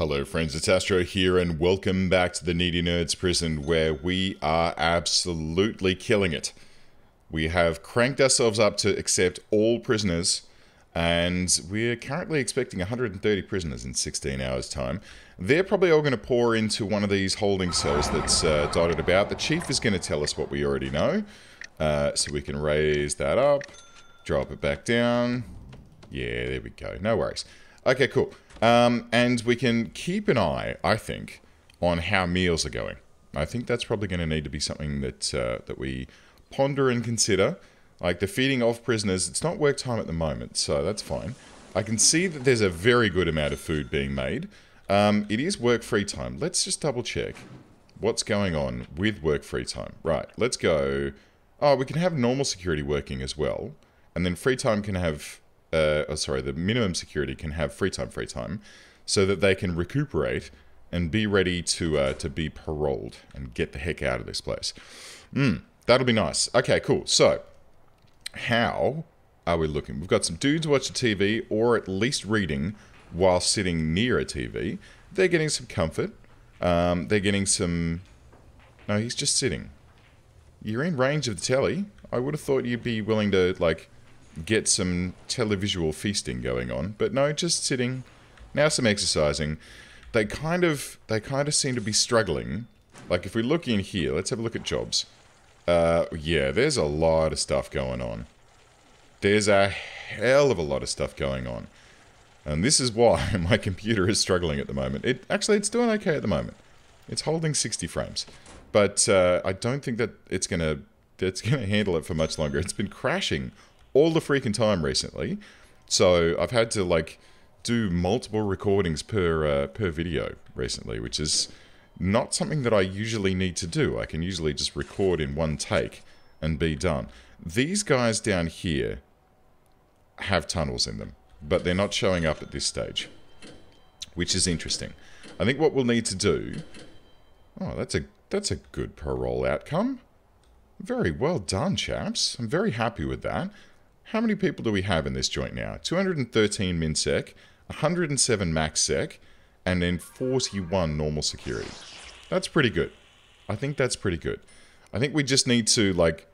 Hello friends, it's Astro here and welcome back to the Needy Nerds prison where we are absolutely killing it. We have cranked ourselves up to accept all prisoners and we're currently expecting 130 prisoners in 16 hours time. They're probably all going to pour into one of these holding cells that's dotted about. The chief is going to tell us what we already know. So we can raise that up, drop it back down. Yeah, there we go. No worries. Okay, cool. And we can keep an eye, I think, on how meals are going. I think that's probably going to need to be something that that we ponder and consider. Like the feeding of prisoners, it's not work time at the moment, so that's fine. I can see that there's a very good amount of food being made. It is work free time. Let's just double check what's going on with work free time. Right, let's go. Oh, we can have normal security working as well. And then free time can have... the minimum security can have free time, so that they can recuperate and be ready to be paroled and get the heck out of this place. That'll be nice. Okay, cool. So, how are we looking? We've got some dudes watching TV, or at least reading, while sitting near a TV. They're getting some comfort. They're getting some... No, he's just sitting. You're in range of the telly. I would have thought you'd be willing to, like... get some televisual feasting going on, but no, just sitting. Now some exercising. They kind of seem to be struggling. Like if we look in here, let's have a look at jobs. Yeah, there's a lot of stuff going on. There's a hell of a lot of stuff going on. And this is why my computer is struggling at the moment. It's doing okay at the moment. It's holding 60 frames. But I don't think that it's gonna handle it for much longer. It's been crashing all the freaking time recently, so I've had to like do multiple recordings per video recently, which is not something that I usually need to do. I can usually just record in one take and be done. These guys down here have tunnels in them, but they're not showing up at this stage, which is interesting. I think what we'll need to do... Oh, that's a good parole outcome. Very well done, chaps. I'm very happy with that. How many people do we have in this joint now? 213 minsec, 107 max sec, and then 41 normal security. That's pretty good. I think that's pretty good. I think we just need to, like,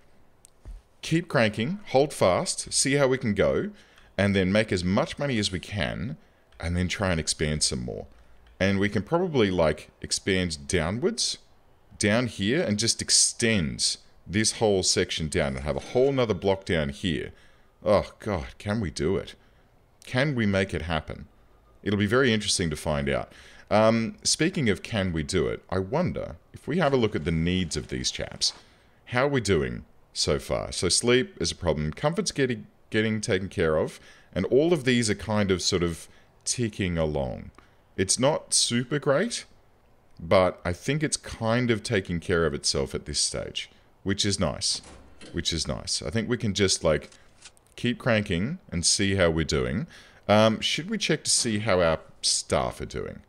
keep cranking, hold fast, see how we can go, and then make as much money as we can, and then try and expand some more. And we can probably, like, expand downwards, down here, and just extend this whole section down and have a whole nother block down here. Oh, God, can we do it? Can we make it happen? It'll be very interesting to find out. Speaking of can we do it, I wonder, if we have a look at the needs of these chaps, how are we doing so far? So sleep is a problem. Comfort's getting taken care of, and all of these are kind of sort of ticking along. It's not super great, but I think it's kind of taking care of itself at this stage, which is nice. Which is nice. I think we can just, like... keep cranking and see how we're doing. Should we check to see how our staff are doing?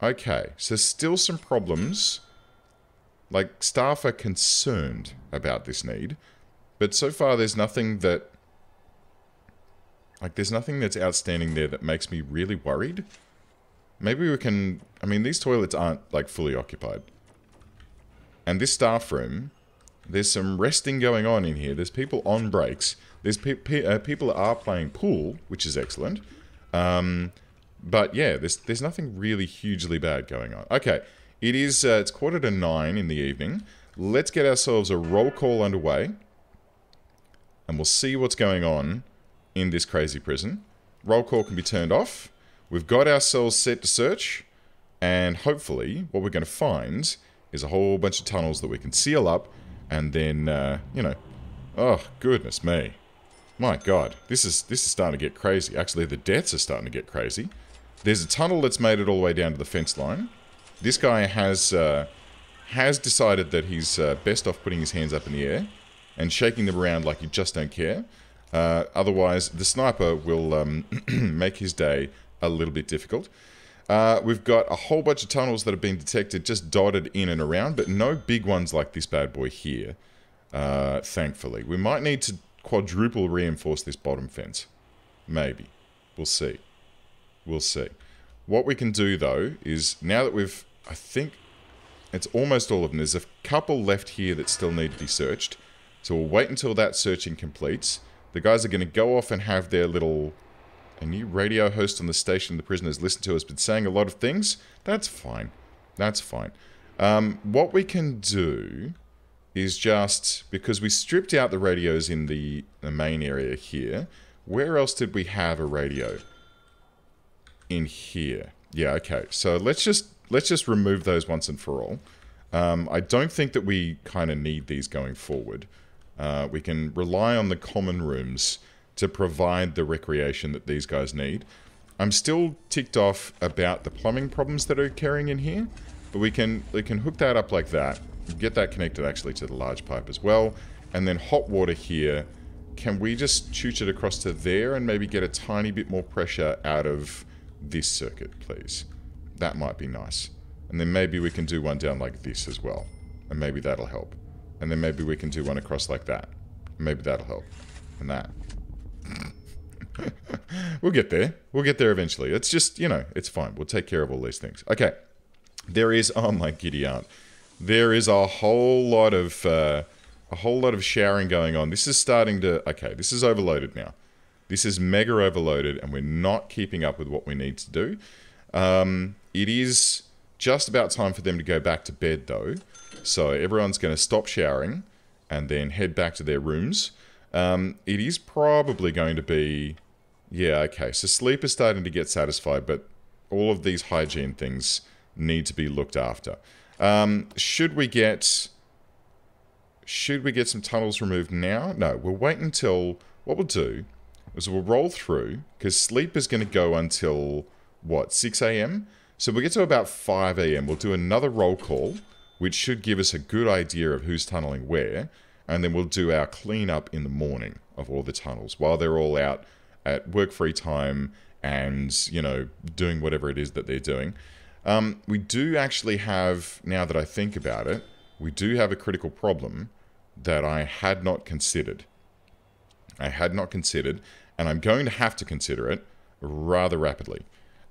Okay, so still some problems. Like, staff are concerned about this need. But so far there's nothing that... Like, there's nothing that's outstanding there that makes me really worried. Maybe we can... I mean, these toilets aren't, like, fully occupied. And this staff room... There's some resting going on in here. There's people on breaks. There's people are playing pool, which is excellent. But yeah, there's nothing really hugely bad going on. Okay, it's 9:15 in the evening. Let's get ourselves a roll call underway. And we'll see what's going on in this crazy prison. Roll call can be turned off. We've got ourselves set to search. And hopefully, what we're going to find is a whole bunch of tunnels that we can seal up. And then, you know, oh, goodness me. My God, this is starting to get crazy. Actually, the deaths are starting to get crazy. There's a tunnel that's made it all the way down to the fence line. This guy has decided that he's best off putting his hands up in the air and shaking them around like you just don't care. Otherwise, the sniper will make his day a little bit difficult. We've got a whole bunch of tunnels that have been detected just dotted in and around, but no big ones like this bad boy here, thankfully. We might need to quadruple reinforce this bottom fence. Maybe. We'll see. We'll see. What we can do, though, is now that we've... I think it's almost all of them. There's a couple left here that still need to be searched. So we'll wait until that searching completes. The guys are going to go off and have their little... A new radio host on the station the prisoners listen to has been saying a lot of things. That's fine. That's fine. What we can do is just... Because we stripped out the radios in the main area here. Where else did we have a radio? In here. Yeah, okay. So let's just remove those once and for all. I don't think that we kind of need these going forward. We can rely on the common rooms to provide the recreation that these guys need. I'm still ticked off about the plumbing problems that are occurring in here, but we can hook that up like that, get that connected actually to the large pipe as well, and then hot water here. Can we just shoot it across to there and maybe get a tiny bit more pressure out of this circuit, please? That might be nice. And then maybe we can do one down like this as well, and maybe that'll help. And then maybe we can do one across like that. Maybe that'll help. And that. We'll get there. We'll get there eventually. It's just, you know, it's fine. We'll take care of all these things. Okay. There is, oh my giddy aunt. There is a whole lot of showering going on. This is starting to, okay, this is overloaded now. This is mega overloaded and we're not keeping up with what we need to do. It is just about time for them to go back to bed though. So everyone's going to stop showering and then head back to their rooms. It is probably going to be... Yeah, okay. So sleep is starting to get satisfied, but all of these hygiene things need to be looked after. Should we get some tunnels removed now? No, we'll wait until... What we'll do is we'll roll through, because sleep is going to go until, what, 6 AM? So we'll get to about 5 AM. We'll do another roll call, which should give us a good idea of who's tunneling where, and then we'll do our cleanup in the morning of all the tunnels while they're all out at work-free time and, you know, doing whatever it is that they're doing. We do actually have, now that I think about it, we do have a critical problem that I had not considered. And I'm going to have to consider it rather rapidly.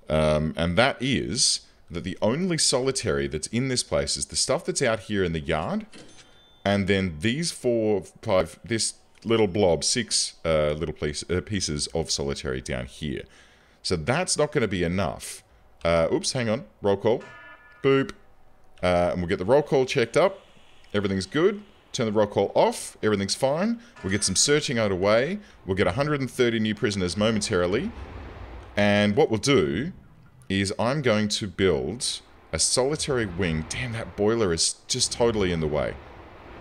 And that is that the only solitary that's in this place is the stuff that's out here in the yard, and then these 4, 5, this little blob, 6 little pieces of solitary down here. So that's not going to be enough. Oops, hang on. Roll call. Boop. And we'll get the roll call checked up. Everything's good. Turn the roll call off. Everything's fine. We'll get some searching underway. We'll get 130 new prisoners momentarily. And what we'll do is I'm going to build a solitary wing. Damn, that boiler is just totally in the way.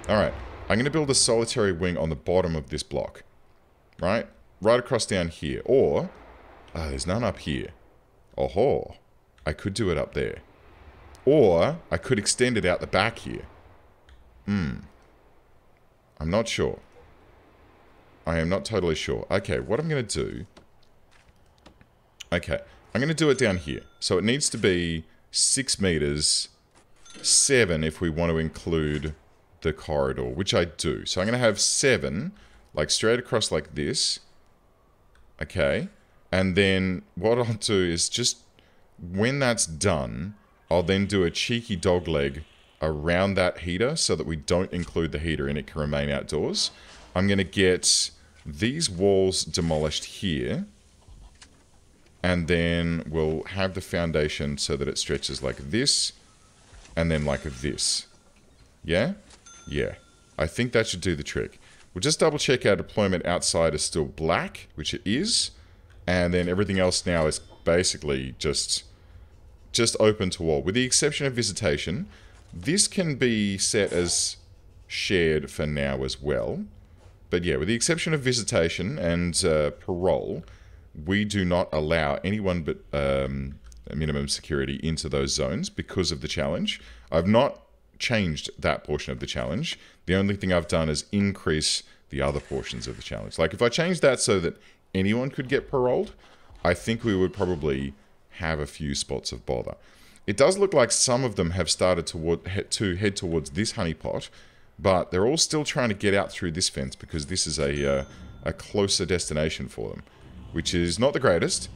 Alright. I'm going to build a solitary wing on the bottom of this block. Right? Right across down here. Or... there's none up here. Oh-ho. I could do it up there. Or, I could extend it out the back here. I'm not sure. I am not totally sure. Okay, what I'm going to do... Okay, I'm going to do it down here. So it needs to be 6 meters, 7 if we want to include the corridor, which I do. So I'm going to have 7, like straight across like this. Okay, and then what I'll do is just, when that's done, I'll then do a cheeky dog leg around that heater so that we don't include the heater and it can remain outdoors. I'm going to get these walls demolished here. And then we'll have the foundation so that it stretches like this. And then like this. Yeah? Yeah. I think that should do the trick. We'll just double check our deployment outside is still black, which it is. And then everything else now is basically just open to all. With the exception of visitation, this can be set as shared for now as well. But yeah, with the exception of visitation and parole, we do not allow anyone but minimum security into those zones because of the challenge. I've not changed that portion of the challenge. The only thing I've done is increase the other portions of the challenge. Like if I changed that so that anyone could get paroled, I think we would probably have a few spots of bother. It does look like some of them have started to head towards this honeypot, but they're all still trying to get out through this fence because this is a closer destination for them, which is not the greatest,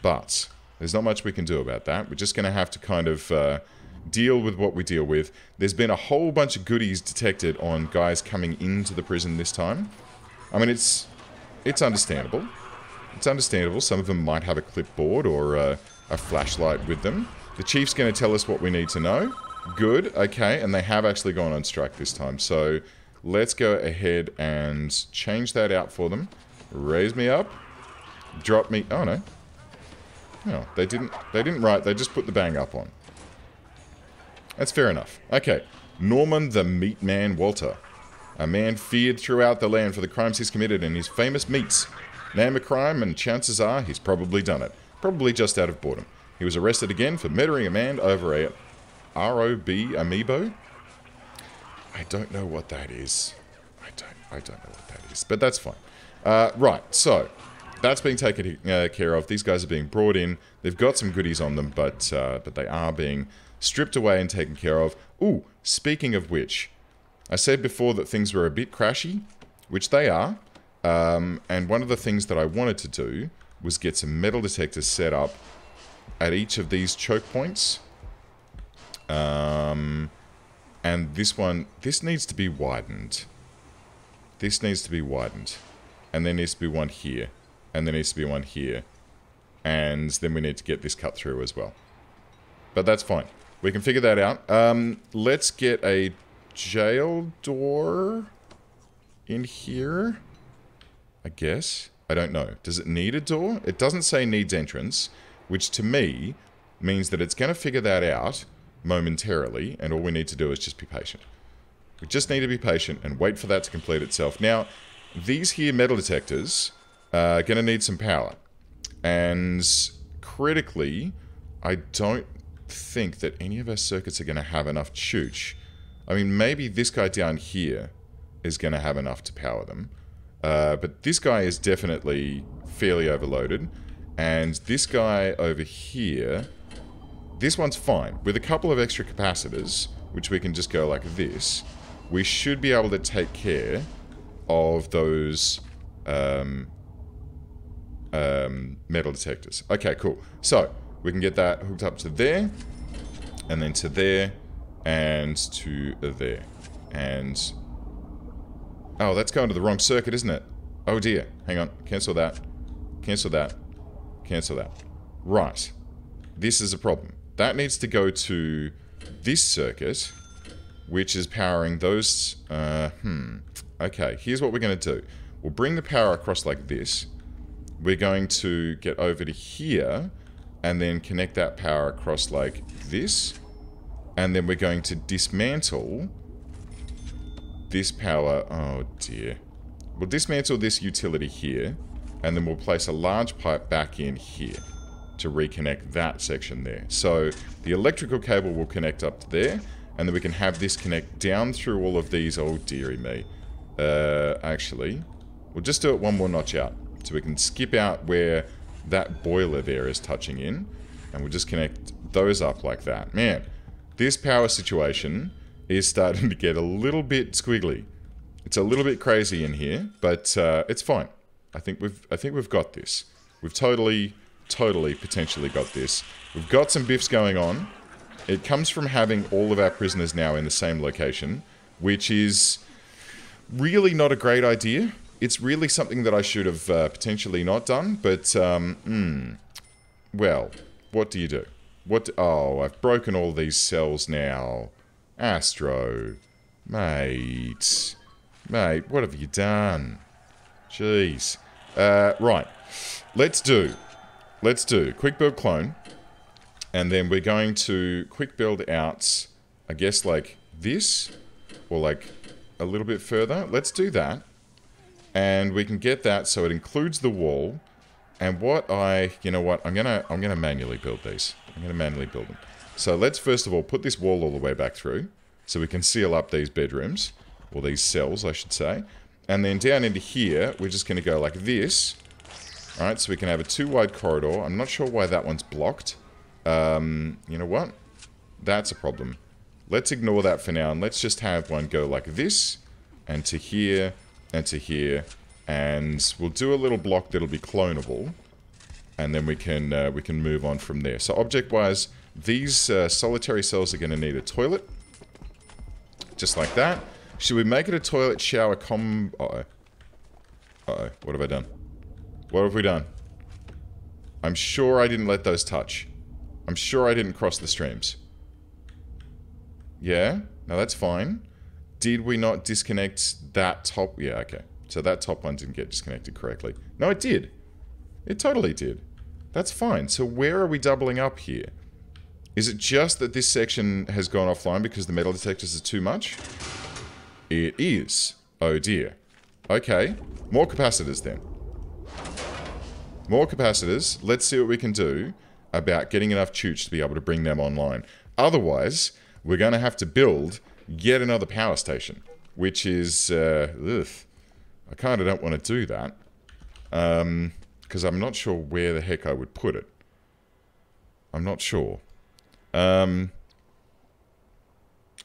but There's not much we can do about that. We're just going to have to kind of deal with what we deal with. There's been a whole bunch of goodies detected on guys coming into the prison this time. I mean, it's understandable. It's understandable. Some of them might have a clipboard or a flashlight with them. The chief's going to tell us what we need to know. Good, okay, and they have actually gone on strike this time. So let's go ahead and change that out for them. Raise me up. Drop me. Oh no. No, they didn't write. They just put the bang up on. That's fair enough. Okay. Norman the Meat Man Walter. A man feared throughout the land for the crimes he's committed in his famous meats. Name a crime and chances are he's probably done it. Probably just out of boredom. He was arrested again for murdering a man over a ROB amiibo. I don't know what that is. I don't know what that is, but that's fine. Right, so that's being taken care of. These guys are being brought in. They've got some goodies on them, but they are being stripped away and taken care of. Ooh, speaking of which, I said before that things were a bit crashy, which they are. And one of the things that I wanted to do was get some metal detectors set up at each of these choke points. And this needs to be widened. This needs to be widened. And there needs to be one here. And there needs to be one here. And then we need to get this cut through as well. But that's fine. We can figure that out. Let's get a jail door in here. I guess. I don't know. Does it need a door? It doesn't say needs entrance, which to me means that it's going to figure that out momentarily, and all we need to do is just be patient. We just need to be patient and wait for that to complete itself. Now, these here metal detectors are going to need some power. And critically, I don't think that any of our circuits are going to have enough chooch. I mean, maybe this guy down here is going to have enough to power them. But this guy is definitely fairly overloaded. And this guy over here, this one's fine. With a couple of extra capacitors, which we can just go like this, we should be able to take care of those metal detectors. Okay, cool. So, we can get that hooked up to there, and then to there, and to there. And... oh, that's going to the wrong circuit, isn't it? Oh dear. Hang on. Cancel that. Cancel that. Cancel that. Right. This is a problem. That needs to go to this circuit, which is powering those... Okay, here's what we're going to do. We'll bring the power across like this. We're going to get over to here, and then connect that power across like this. And then we're going to dismantle... this power, oh dear. We'll dismantle this utility here, and then we'll place a large pipe back in here to reconnect that section there. So the electrical cable will connect up to there, and then we can have this connect down through all of these. Oh dearie me. Actually, we'll just do it one more notch out, so we can skip out where that boiler there is touching in, and we'll just connect those up like that. Man, this power situation is starting to get a little bit squiggly. It's a little bit crazy in here, but it's fine. I think we've got this. We've totally potentially got this. We've got some biffs going on. It comes from having all of our prisoners now in the same location, which is really not a great idea. It's really something that I should have potentially not done, but well, what do you do? Oh, I've broken all these cells now. Astro. Mate, what have you done? Jeez. Right. Let's do quick build clone. And then we're going to quick build out, I guess, like this. Or like a little bit further. Let's do that. And we can get that so it includes the wall. And you know what? I'm gonna manually build these. I'm gonna manually build them. So let's first of all put this wall all the way back through, so we can seal up these bedrooms, or these cells, I should say. And then down into here, we're just going to go like this. Alright, so we can have a 2-wide corridor. I'm not sure why that one's blocked. You know what? That's a problem. Let's ignore that for now, and let's just have one go like this, and to here, and to here. And we'll do a little block that'll be clonable. and then we can move on from there. So object-wise, these solitary cells are going to need a toilet, just like that. Should we make it a toilet shower Uh-oh. Uh-oh. What have I done? What have we done? I'm sure I didn't let those touch. I'm sure I didn't cross the streams. Yeah? No, that's fine. Did we not disconnect that top? Yeah, okay. So that top one didn't get disconnected correctly. No, it did. It totally did. That's fine. So where are we doubling up here? Is it just that this section has gone offline because the metal detectors are too much? It is. Oh dear. Okay. More capacitors then. More capacitors. Let's see what we can do about getting enough chooch to be able to bring them online. Otherwise, we're going to have to build yet another power station, which is, ugh. I kind of don't want to do that, because I'm not sure where the heck I would put it. I'm not sure. I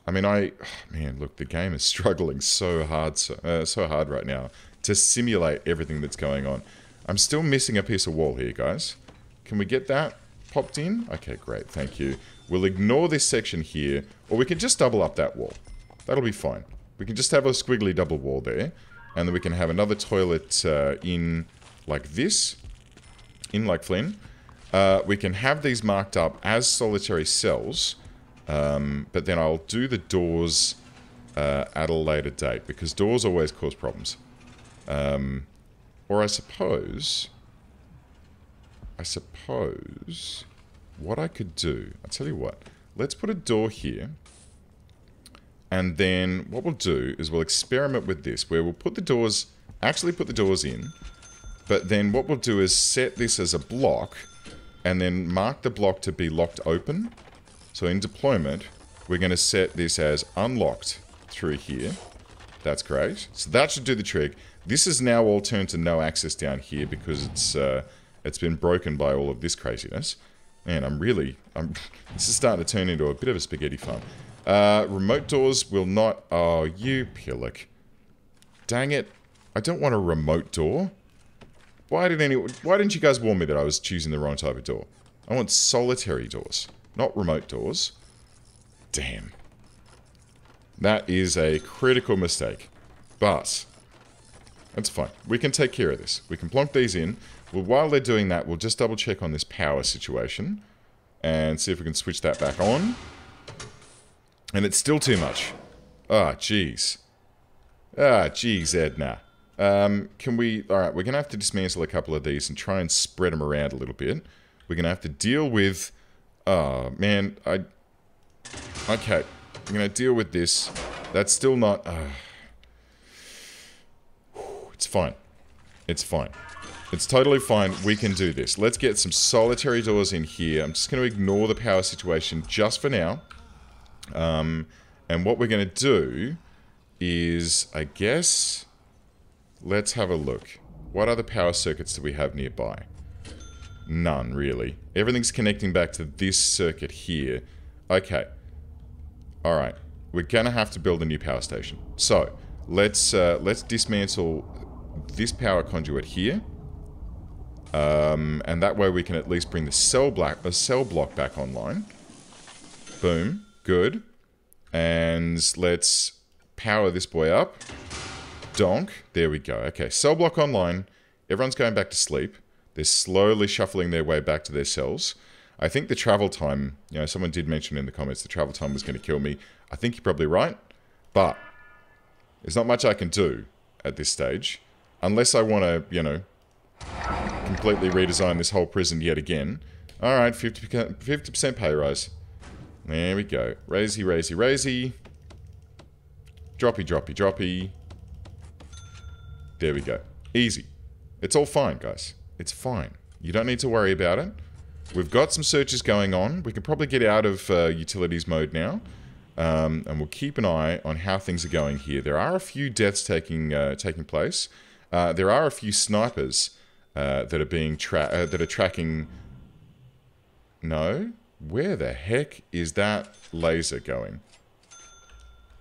mean, man, look, the game is struggling so hard right now to simulate everything that's going on. I'm still missing a piece of wall here, guys. Can we get that popped in? Okay, great, thank you. We'll ignore this section here, or we can just double up that wall. That'll be fine. We can just have a squiggly double wall there, and then we can have another toilet in like this, in like Flynn. We can have these marked up as solitary cells, but then I'll do the doors at a later date, because doors always cause problems. Or I suppose, what I could do, I'll tell you what, let's put a door here, and then what we'll do is we'll experiment with this, where we'll put the doors, actually put the doors in, but then what we'll do is set this as a block, and then mark the block to be locked open. So in deployment, we're going to set this as unlocked through here. That's great. So that should do the trick. This is now all turned to no access down here because it's been broken by all of this craziness. Man, this is starting to turn into a bit of a spaghetti farm. Remote doors will not... Oh, you pillock. Dang it. I don't want a remote door. Why didn't you guys warn me that I was choosing the wrong type of door? I want solitary doors, not remote doors. Damn. That is a critical mistake. But that's fine. We can take care of this. We can plonk these in. Well, while they're doing that, we'll just double check on this power situation and see if we can switch that back on. And it's still too much. Ah, jeez. Ah, jeez, Edna. Can we... Alright, we're going to have to dismantle a couple of these and try and spread them around a little bit. We're going to have to deal with... Oh, man, Okay, I'm going to deal with this. That's still not... It's fine. It's fine. It's totally fine. We can do this. Let's get some solitary doors in here. I'm just going to ignore the power situation just for now. And what we're going to do is, I guess... Let's have a look. What other power circuits do we have nearby? None, really. Everything's connecting back to this circuit here. Okay. Alright. We're gonna have to build a new power station. So, let's dismantle this power conduit here. And that way we can at least bring the cell block back online. Boom. Good. And let's power this boy up. Donk. There we go. Okay, cell block online. Everyone's going back to sleep. They're slowly shuffling their way back to their cells. I think the travel time, you know, someone did mention in the comments the travel time was going to kill me. I think you're probably right. But there's not much I can do at this stage. Unless I want to, you know, completely redesign this whole prison yet again. Alright, 50% pay rise. There we go. Raisey, raisey, raisey. Droppy, droppy, droppy. There we go. Easy. It's all fine, guys. It's fine. You don't need to worry about it. We've got some searches going on. We can probably get out of utilities mode now. And we'll keep an eye on how things are going here. There are a few deaths taking place. There are a few snipers that are being tracking... No? Where the heck is that laser going?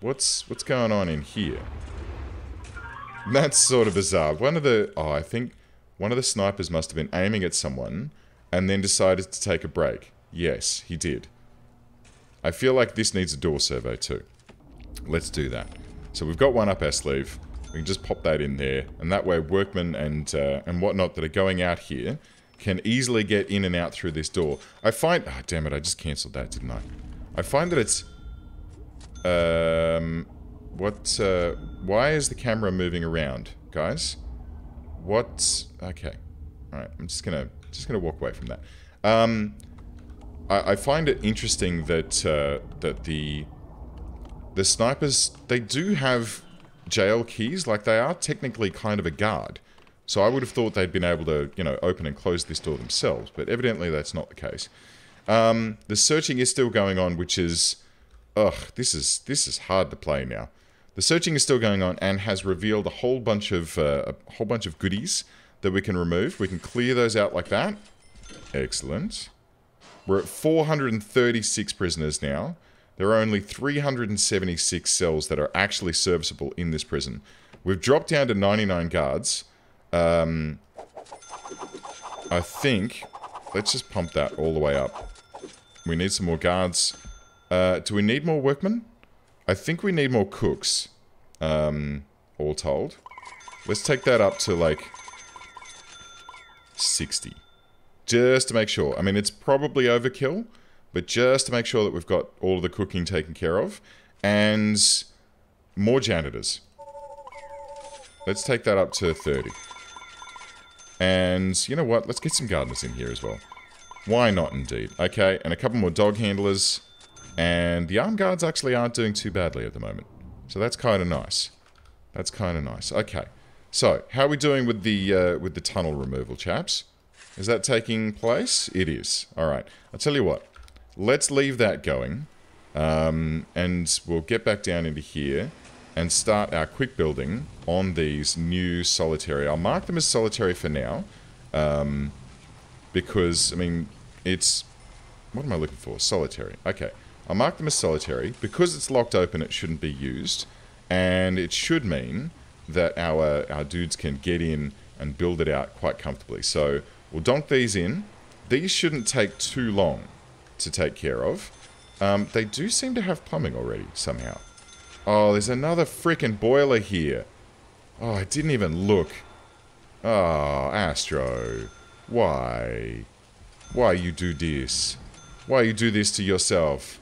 What's going on in here? That's sort of bizarre. I think One of the snipers must have been aiming at someone and then decided to take a break. Yes, he did. I feel like this needs a door servo too. Let's do that. So we've got one up our sleeve. We can just pop that in there, and that way workmen and whatnot that are going out here can easily get in and out through this door. I find... Oh, damn it, I just cancelled that, didn't I? I find that it's... why is the camera moving around, guys? What... Okay. Alright, I'm just gonna walk away from that. I find it interesting that, that the snipers, they do have jail keys, like they are technically kind of a guard. So I would have thought they'd been able to, you know, open and close this door themselves, but evidently that's not the case. The searching is still going on, which is... Ugh, this is hard to play now. The searching is still going on and has revealed a whole bunch of goodies that we can remove. We can clear those out like that. Excellent. We're at 436 prisoners now. There are only 376 cells that are actually serviceable in this prison. We've dropped down to 99 guards. I think... Let's just pump that all the way up. We need some more guards. Do we need more workmen? I think we need more cooks. All told. Let's take that up to, like, 60. Just to make sure. I mean, it's probably overkill, but just to make sure that we've got all of the cooking taken care of. And more janitors. Let's take that up to 30. And you know what? Let's get some gardeners in here as well. Why not, indeed? Okay, and a couple more dog handlers. And the armed guards actually aren't doing too badly at the moment. So that's kind of nice. That's kind of nice. Okay. So, how are we doing with the tunnel removal, chaps? Is that taking place? It is. Alright. I'll tell you what. Let's leave that going. And we'll get back down into here and start our quick building on these new solitary. I'll mark them as solitary for now. Because, I mean, it's... What am I looking for? Solitary. Okay. I'll mark them as solitary. Because it's locked open, it shouldn't be used. And it should mean that our dudes can get in and build it out quite comfortably. So, we'll donk these in. These shouldn't take too long to take care of. They do seem to have plumbing already, somehow. Oh, there's another frickin' boiler here. Oh, I didn't even look. Oh, Astro. Why? Why you do this? Why you do this to yourself?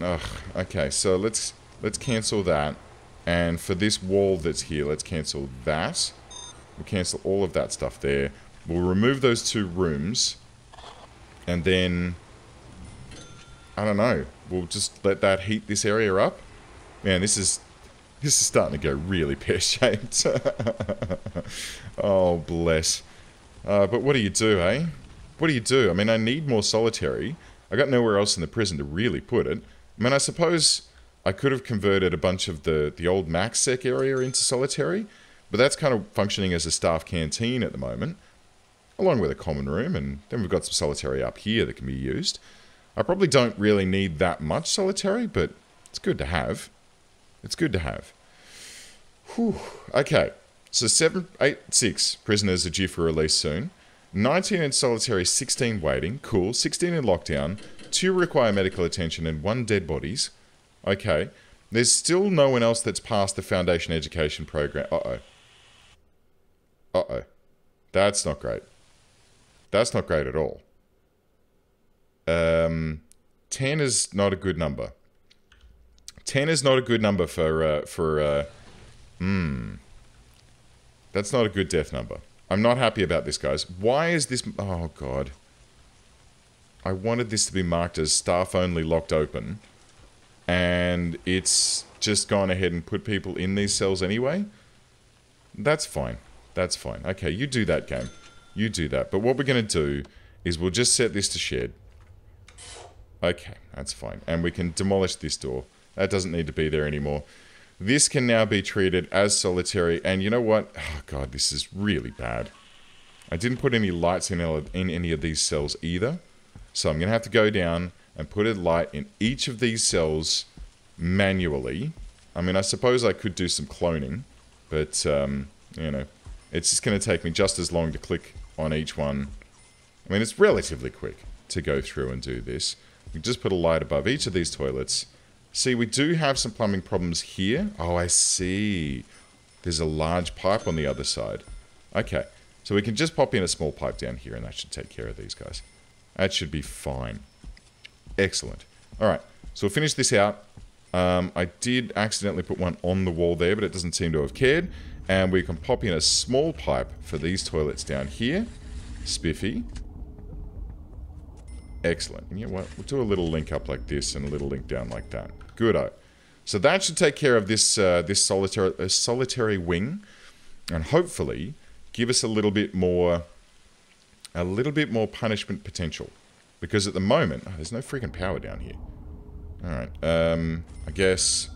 Ugh, okay, so let's cancel that. And for this wall that's here, let's cancel that. We'll cancel all of that stuff there. We'll remove those two rooms. And then... I don't know. We'll just let that heat this area up. Man, this is starting to go really pear-shaped. Oh, bless. But what do you do, eh? What do you do? I mean, I need more solitary. I got nowhere else in the prison to really put it. I mean, I suppose I could have converted a bunch of the old MaxSec area into solitary, but that's kind of functioning as a staff canteen at the moment, along with a common room, and then we've got some solitary up here that can be used. I probably don't really need that much solitary, but it's good to have. It's good to have. Whew. Okay, so 6 prisoners are due for release soon. 19 in solitary, 16 waiting. Cool. 16 in lockdown. 2 require medical attention and 1 dead bodies. Okay. There's still no one else that's passed the foundation education program. Uh-oh. Uh-oh. That's not great. That's not great at all. 10 is not a good number. 10 is not a good number for that's not a good death number. I'm not happy about this, guys. Why is this... Oh, God. I wanted this to be marked as staff-only locked open. And it's just gone ahead and put people in these cells anyway. That's fine. That's fine. Okay, you do that, game. You do that. But what we're going to do is we'll just set this to shed. Okay, that's fine. And we can demolish this door. That doesn't need to be there anymore. This can now be treated as solitary. And you know what? Oh, God, this is really bad. I didn't put any lights in any of these cells either. So I'm going to have to go down and put a light in each of these cells manually. I mean, I suppose I could do some cloning. But, you know, It's just going to take me just as long to click on each one. I mean, it's relatively quick to go through and do this. We just put a light above each of these toilets. See, we do have some plumbing problems here. Oh, I see. There's a large pipe on the other side. Okay, so we can just pop in a small pipe down here and that should take care of these guys. That should be fine. Excellent. Alright, so we'll finish this out. I did accidentally put one on the wall there, but it doesn't seem to have cared. And we can pop in a small pipe for these toilets down here. Spiffy. Excellent. And you know what? We'll do a little link up like this and a little link down like that. Good-o. So that should take care of this this solitary wing, and hopefully give us a little bit more punishment potential. Because at the moment, there's no freaking power down here. All right. I guess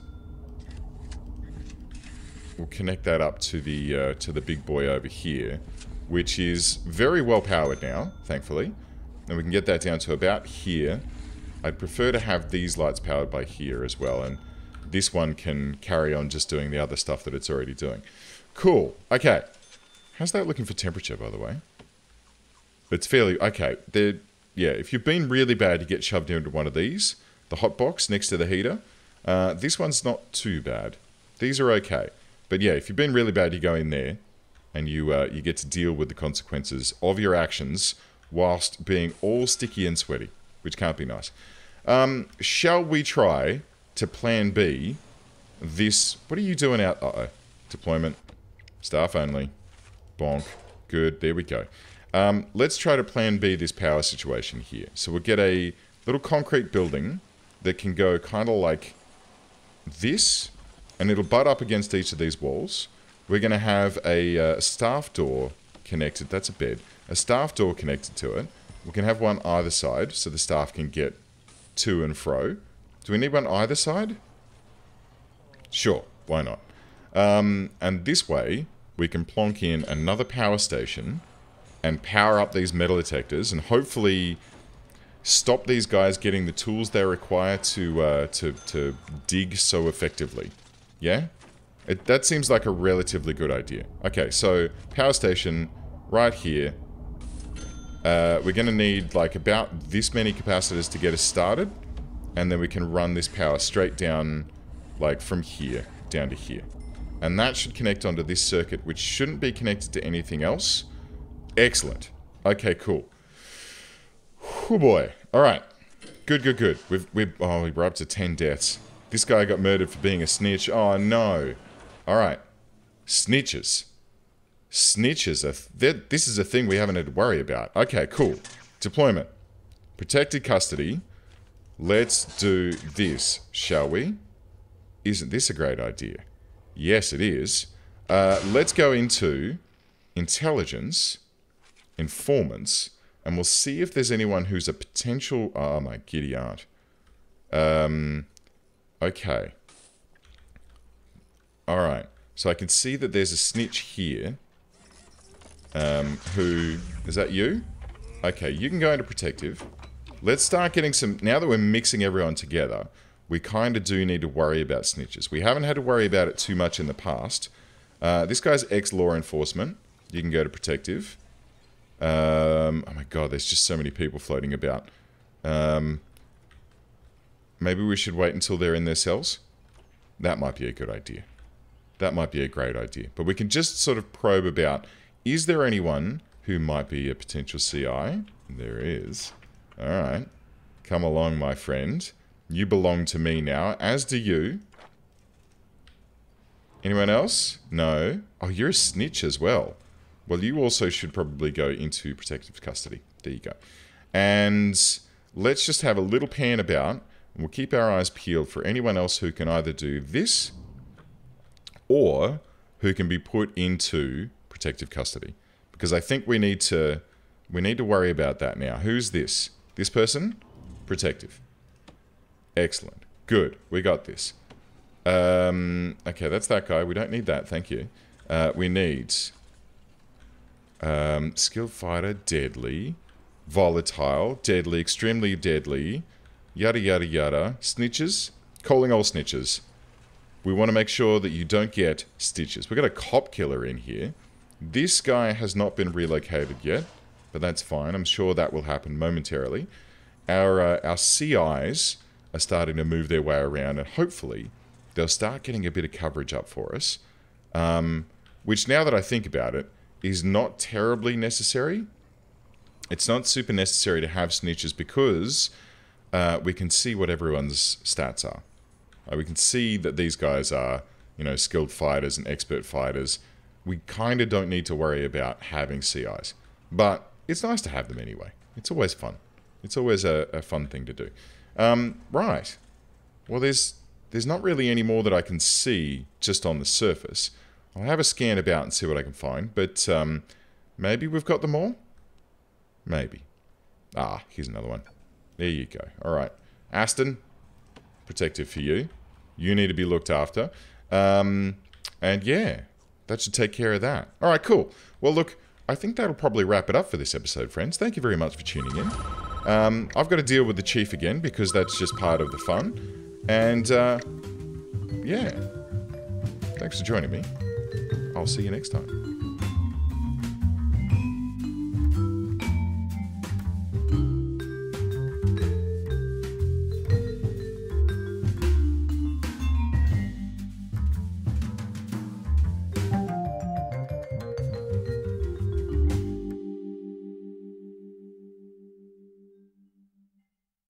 we'll connect that up to the big boy over here, which is very well powered now, thankfully. And we can get that down to about here. I'd prefer to have these lights powered by here as well, and this one can carry on just doing the other stuff that it's already doing. Cool. Okay. How's that looking for temperature, by the way? It's fairly... Okay. Yeah, if you've been really bad, you get shoved into one of these. The hot box next to the heater. This one's not too bad. These are okay. But yeah, if you've been really bad, you go in there and you get to deal with the consequences of your actions whilst being all sticky and sweaty, which can't be nice. Shall we try to plan B this... What are you doing out... Uh-oh. Deployment. Staff only. Bonk. Good. There we go. Let's try to plan B this power situation here. So we'll get a little concrete building that can go kind of like this, and it'll butt up against each of these walls. We're going to have a staff door connected. That's a bed. A staff door connected to it. We can have one either side so the staff can get to and fro. Do we need one either side? Sure, why not? And this way, we can plonk in another power station and power up these metal detectors and hopefully stop these guys getting the tools they require to dig so effectively. Yeah? That seems like a relatively good idea. Okay, so power station right here. We're going to need like about this many capacitors to get us started. And then we can run this power straight down, like from here, down to here. And that should connect onto this circuit, which shouldn't be connected to anything else. Excellent. Okay, cool. Oh boy. Alright. Good, good, good. We're up to 10 deaths. This guy got murdered for being a snitch. Oh no. Alright. Snitches. Snitches. This is a thing we haven't had to worry about. Okay, cool. Deployment. Protected custody. Let's do this, shall we? Isn't this a great idea? Yes, it is. Let's go into intelligence, informants, and we'll see if there's anyone who's a potential... Oh, my giddy aunt. Okay. Alright. So I can see that there's a snitch here. Who... Is that you? Okay, you can go into protective. Let's start getting some... Now that we're mixing everyone together, we kind of do need to worry about snitches. We haven't had to worry about it too much in the past. This guy's ex-law enforcement. You can go to protective. Oh my god, there's just so many people floating about. Maybe we should wait until they're in their cells? That might be a good idea. That might be a great idea. But we can just sort of probe about, is there anyone who might be a potential CI? There is. Alright. Come along, my friend. You belong to me now, as do you. Anyone else? No. Oh, you're a snitch as well. Well, you also should probably go into protective custody. There you go. And let's just have a little pan about, and we'll keep our eyes peeled for anyone else who can either do this, or who can be put into protective custody. Because I think we need to worry about that now. Who's this? This person? Protective. Excellent. Good. We got this. Okay, that's that guy. We don't need that. Thank you. We need... skilled fighter, deadly. Volatile, deadly, extremely deadly. Yada, yada, yada. Snitches. Calling all snitches. We want to make sure that you don't get stitches. We've got a cop killer in here. This guy has not been relocated yet, but that's fine. I'm sure that will happen momentarily. Our CIs are starting to move their way around, and hopefully they'll start getting a bit of coverage up for us, which, now that I think about it, is not terribly necessary. It's not super necessary to have snitches because we can see what everyone's stats are. We can see that these guys are, you know, skilled fighters and expert fighters. We kind of don't need to worry about having CIs. But it's nice to have them anyway. It's always fun. It's always a fun thing to do. Right. Well, there's not really any more that I can see just on the surface. I'll have a scan about and see what I can find. But maybe we've got them all? Maybe. Ah, here's another one. There you go. All right. Aston, protective for you. You need to be looked after. And yeah, that should take care of that. All right, cool. Well, look, I think that'll probably wrap it up for this episode, friends. Thank you very much for tuning in. I've got to deal with the chief again because that's just part of the fun. And yeah, thanks for joining me. I'll see you next time.